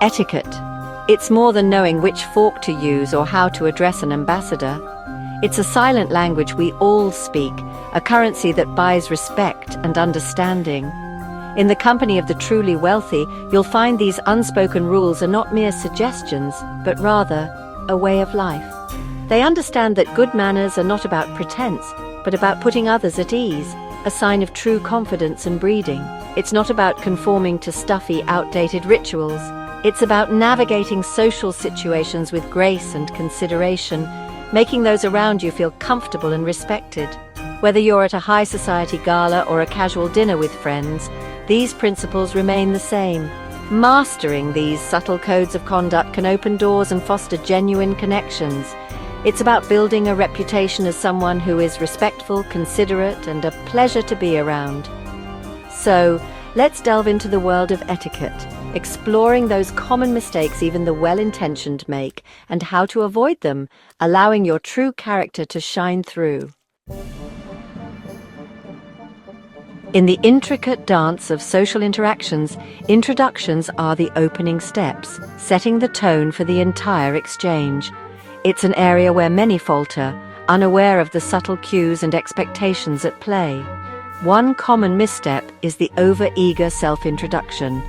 Etiquette. It's more than knowing which fork to use or how to address an ambassador. It's a silent language we all speak, a currency that buys respect and understanding. In the company of the truly wealthy, you'll find these unspoken rules are not mere suggestions, but rather a way of life. They understand that good manners are not about pretense, but about putting others at ease, a sign of true confidence and breeding. It's not about conforming to stuffy, outdated rituals. It's about navigating social situations with grace and consideration, making those around you feel comfortable and respected. Whether you're at a high society gala or a casual dinner with friends, these principles remain the same. Mastering these subtle codes of conduct can open doors and foster genuine connections. It's about building a reputation as someone who is respectful, considerate, and a pleasure to be around. So, let's delve into the world of etiquette, exploring those common mistakes even the well-intentioned make, and how to avoid them, allowing your true character to shine through. In the intricate dance of social interactions, introductions are the opening steps, setting the tone for the entire exchange. It's an area where many falter, unaware of the subtle cues and expectations at play. One common misstep is the over-eager self-introduction.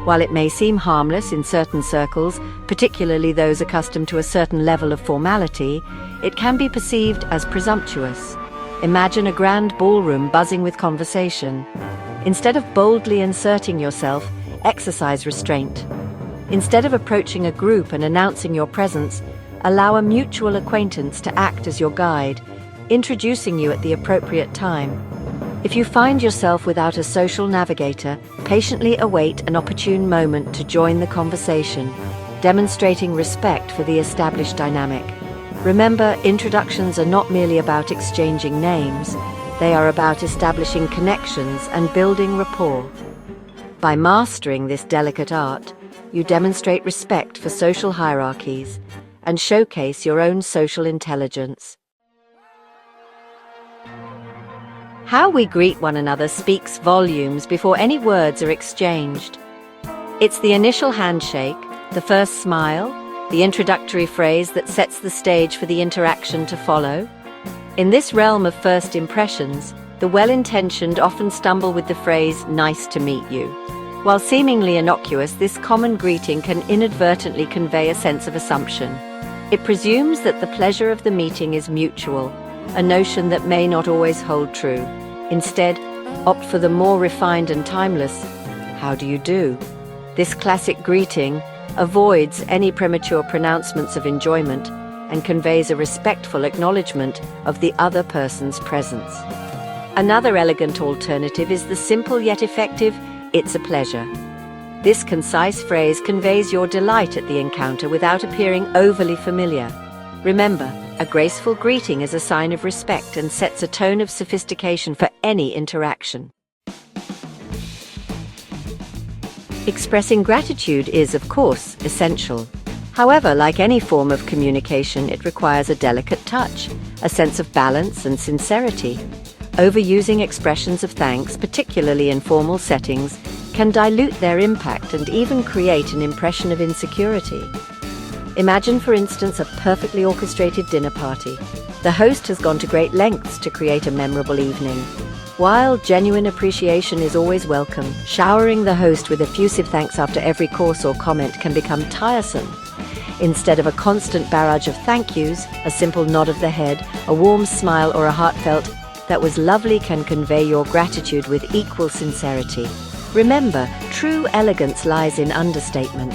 While it may seem harmless in certain circles, particularly those accustomed to a certain level of formality, it can be perceived as presumptuous. Imagine a grand ballroom buzzing with conversation. Instead of boldly inserting yourself, exercise restraint. Instead of approaching a group and announcing your presence, allow a mutual acquaintance to act as your guide, introducing you at the appropriate time. If you find yourself without a social navigator, patiently await an opportune moment to join the conversation, demonstrating respect for the established dynamic. Remember, introductions are not merely about exchanging names, they are about establishing connections and building rapport. By mastering this delicate art, you demonstrate respect for social hierarchies and showcase your own social intelligence. How we greet one another speaks volumes before any words are exchanged. It's the initial handshake, the first smile, the introductory phrase that sets the stage for the interaction to follow. In this realm of first impressions, the well-intentioned often stumble with the phrase, "Nice to meet you." While seemingly innocuous, this common greeting can inadvertently convey a sense of assumption. It presumes that the pleasure of the meeting is mutual, a notion that may not always hold true. Instead, opt for the more refined and timeless, "How do you do?" This classic greeting avoids any premature pronouncements of enjoyment and conveys a respectful acknowledgement of the other person's presence. Another elegant alternative is the simple yet effective, "It's a pleasure." This concise phrase conveys your delight at the encounter without appearing overly familiar. Remember, a graceful greeting is a sign of respect and sets a tone of sophistication for any interaction. Expressing gratitude is, of course, essential. However, like any form of communication, it requires a delicate touch, a sense of balance and sincerity. Overusing expressions of thanks, particularly in formal settings, can dilute their impact and even create an impression of insecurity. Imagine, for instance, a perfectly orchestrated dinner party. The host has gone to great lengths to create a memorable evening. While genuine appreciation is always welcome, showering the host with effusive thanks after every course or comment can become tiresome. Instead of a constant barrage of thank yous, a simple nod of the head, a warm smile, or a heartfelt "That was lovely" can convey your gratitude with equal sincerity. Remember, true elegance lies in understatement.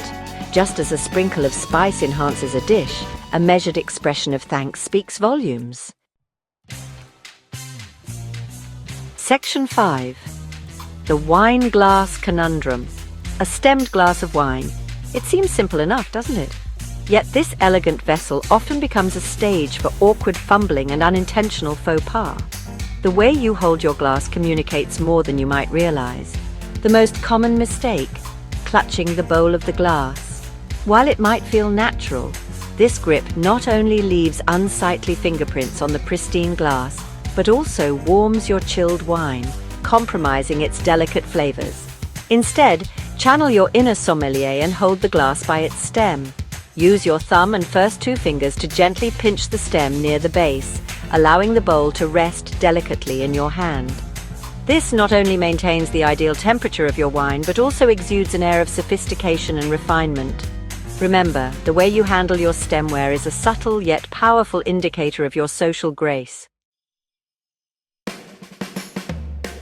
Just as a sprinkle of spice enhances a dish, a measured expression of thanks speaks volumes. Section 5. The wine glass conundrum. A stemmed glass of wine. It seems simple enough, doesn't it? Yet this elegant vessel often becomes a stage for awkward fumbling and unintentional faux pas. The way you hold your glass communicates more than you might realize. The most common mistake, clutching the bowl of the glass. While it might feel natural, this grip not only leaves unsightly fingerprints on the pristine glass, but also warms your chilled wine, compromising its delicate flavors. Instead, Channel your inner sommelier and hold the glass by its stem. Use your thumb and first two fingers to gently pinch the stem near the base, allowing the bowl to rest delicately in your hand. This not only maintains the ideal temperature of your wine, but also exudes an air of sophistication and refinement. Remember, the way you handle your stemware is a subtle yet powerful indicator of your social grace.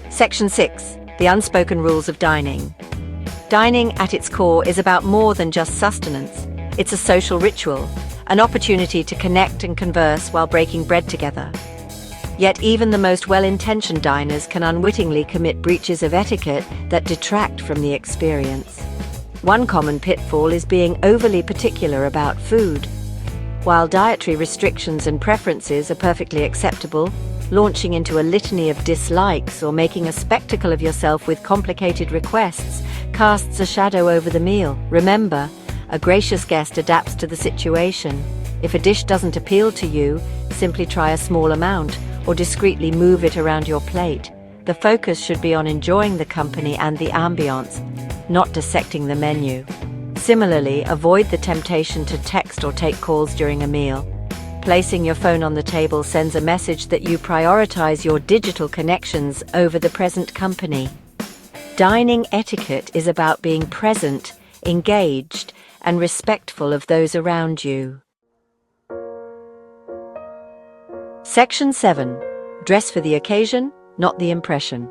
Section 6. The Unspoken Rules of Dining. Dining, at its core, is about more than just sustenance. It's a social ritual, an opportunity to connect and converse while breaking bread together. Yet even the most well-intentioned diners can unwittingly commit breaches of etiquette that detract from the experience. One common pitfall is being overly particular about food. While dietary restrictions and preferences are perfectly acceptable, launching into a litany of dislikes or making a spectacle of yourself with complicated requests casts a shadow over the meal. Remember, a gracious guest adapts to the situation. If a dish doesn't appeal to you, simply try a small amount or discreetly move it around your plate. The focus should be on enjoying the company and the ambiance, not dissecting the menu. Similarly, avoid the temptation to text or take calls during a meal. Placing your phone on the table sends a message that you prioritize your digital connections over the present company. Dining etiquette is about being present, engaged, and respectful of those around you. Section 7. Dress for the occasion, not the impression.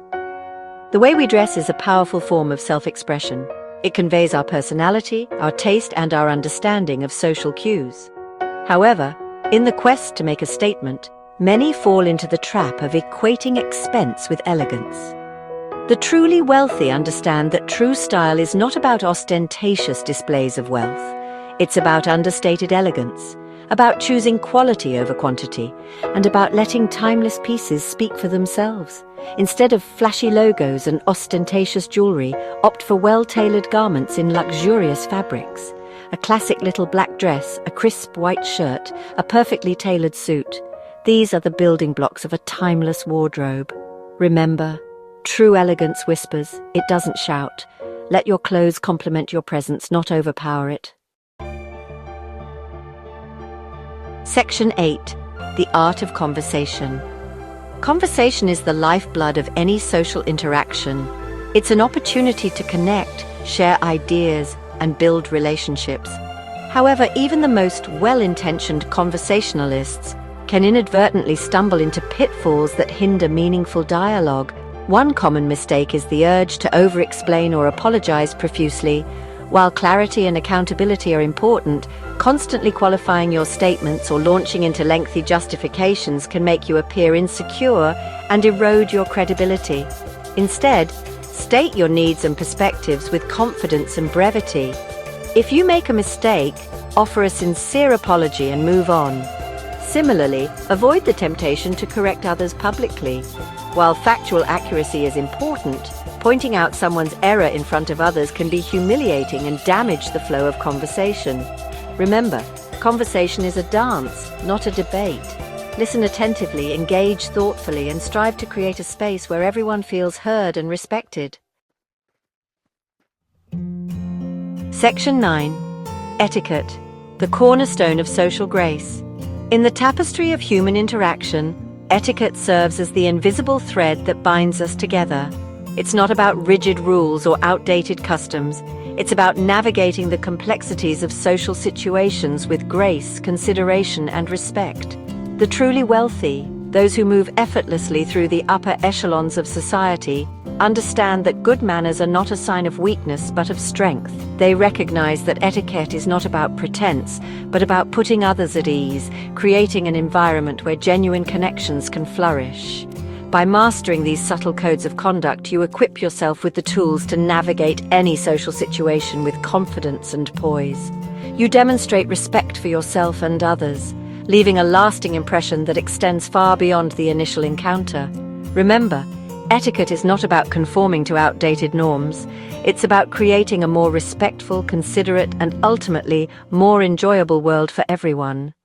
The way we dress is a powerful form of self-expression. It conveys our personality, our taste, and our understanding of social cues. However, in the quest to make a statement, many fall into the trap of equating expense with elegance. The truly wealthy understand that true style is not about ostentatious displays of wealth. It's about understated elegance, about choosing quality over quantity, and about letting timeless pieces speak for themselves. Instead of flashy logos and ostentatious jewelry, opt for well-tailored garments in luxurious fabrics. A classic little black dress, a crisp white shirt, a perfectly tailored suit. These are the building blocks of a timeless wardrobe. Remember, true elegance whispers, it doesn't shout. Let your clothes complement your presence, not overpower it. Section 8. The Art of Conversation. Conversation is the lifeblood of any social interaction. It's an opportunity to connect, share ideas, and build relationships. However, even the most well-intentioned conversationalists can inadvertently stumble into pitfalls that hinder meaningful dialogue. One common mistake is the urge to over-explain or apologize profusely. While clarity and accountability are important, constantly qualifying your statements or launching into lengthy justifications can make you appear insecure and erode your credibility. Instead, state your needs and perspectives with confidence and brevity. If you make a mistake, offer a sincere apology and move on. Similarly, avoid the temptation to correct others publicly. While factual accuracy is important, pointing out someone's error in front of others can be humiliating and damage the flow of conversation. Remember, conversation is a dance, not a debate. Listen attentively, engage thoughtfully, and strive to create a space where everyone feels heard and respected. Section 9. Etiquette, the cornerstone of social grace. In the tapestry of human interaction, etiquette serves as the invisible thread that binds us together. It's not about rigid rules or outdated customs. It's about navigating the complexities of social situations with grace, consideration, and respect. The truly wealthy, those who move effortlessly through the upper echelons of society, understand that good manners are not a sign of weakness but of strength. They recognize that etiquette is not about pretense, but about putting others at ease, creating an environment where genuine connections can flourish. By mastering these subtle codes of conduct, you equip yourself with the tools to navigate any social situation with confidence and poise. You demonstrate respect for yourself and others, leaving a lasting impression that extends far beyond the initial encounter. Remember, etiquette is not about conforming to outdated norms. It's about creating a more respectful, considerate, and ultimately more enjoyable world for everyone.